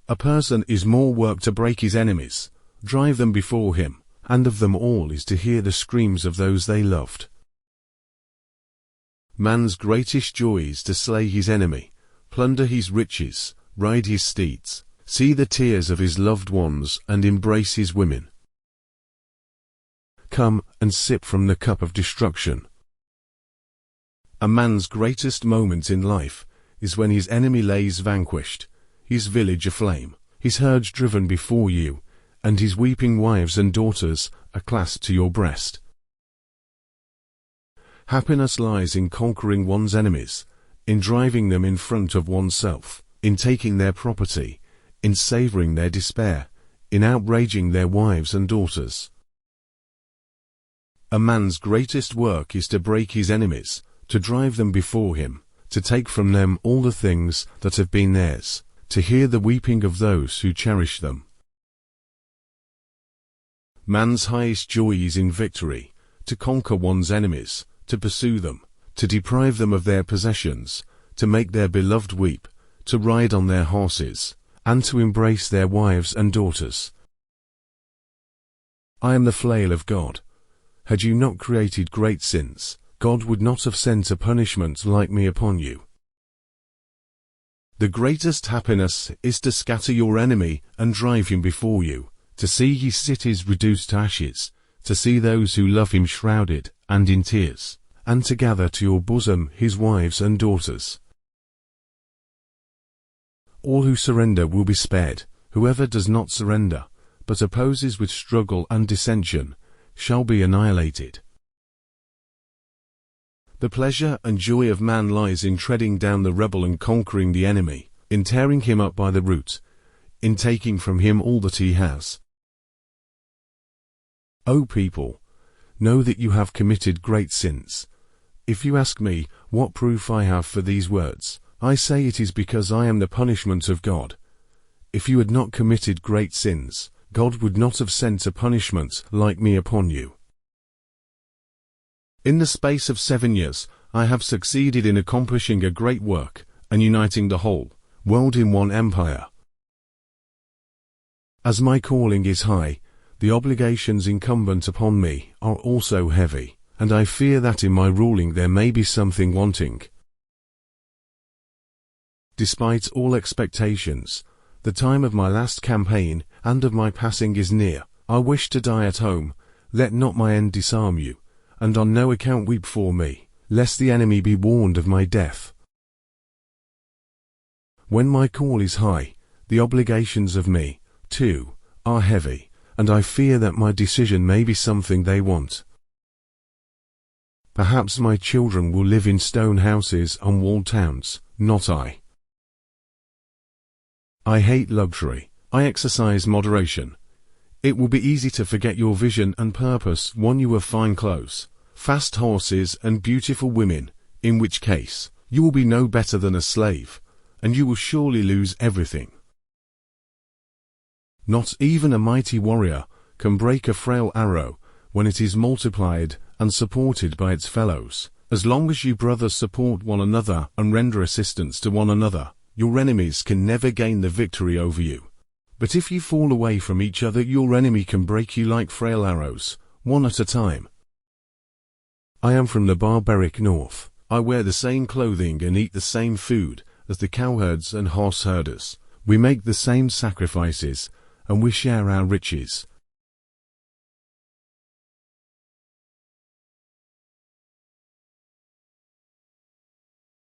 A person is more work to break his enemies, drive them before him, and of them all is to hear the screams of those they loved. Man's greatest joy is to slay his enemy, plunder his riches, ride his steeds, see the tears of his loved ones, and embrace his women. Come and sip from the cup of destruction. A man's greatest moment in life is when his enemy lays vanquished, his village aflame, his herds driven before you, and his weeping wives and daughters are clasped to your breast. Happiness lies in conquering one's enemies, in driving them in front of oneself, in taking their property, in savoring their despair, in outraging their wives and daughters. A man's greatest work is to break his enemies, to drive them before him, to take from them all the things that have been theirs, to hear the weeping of those who cherish them. Man's highest joy is in victory, to conquer one's enemies, to pursue them, to deprive them of their possessions, to make their beloved weep, to ride on their horses, and to embrace their wives and daughters. I am the flail of God. Had you not created great sins, God would not have sent a punishment like me upon you. The greatest happiness is to scatter your enemy and drive him before you, to see his cities reduced to ashes, to see those who love him shrouded and in tears, and to gather to your bosom his wives and daughters. All who surrender will be spared. Whoever does not surrender, but opposes with struggle and dissension, shall be annihilated. The pleasure and joy of man lies in treading down the rebel and conquering the enemy, in tearing him up by the root, in taking from him all that he has. O people, know that you have committed great sins. If you ask me what proof I have for these words, I say it is because I am the punishment of God. If you had not committed great sins, God would not have sent a punishment like me upon you. In the space of 7 years, I have succeeded in accomplishing a great work and uniting the whole world in one empire. As my calling is high, the obligations incumbent upon me are also heavy, and I fear that in my ruling there may be something wanting. Despite all expectations, the time of my last campaign and of my passing is near. I wish to die at home. Let not my end disarm you, and on no account weep for me, lest the enemy be warned of my death. When my call is high, the obligations of me, too, are heavy, and I fear that my decision may be something they want. Perhaps my children will live in stone houses and walled towns, not I. I hate luxury. I exercise moderation. It will be easy to forget your vision and purpose when you have fine clothes, fast horses and beautiful women, in which case, you will be no better than a slave, and you will surely lose everything. Not even a mighty warrior can break a frail arrow when it is multiplied and supported by its fellows. As long as you brothers support one another and render assistance to one another, your enemies can never gain the victory over you. But if you fall away from each other, your enemy can break you like frail arrows, one at a time. I am from the barbaric north. I wear the same clothing and eat the same food as the cowherds and horse herders. We make the same sacrifices, and we share our riches,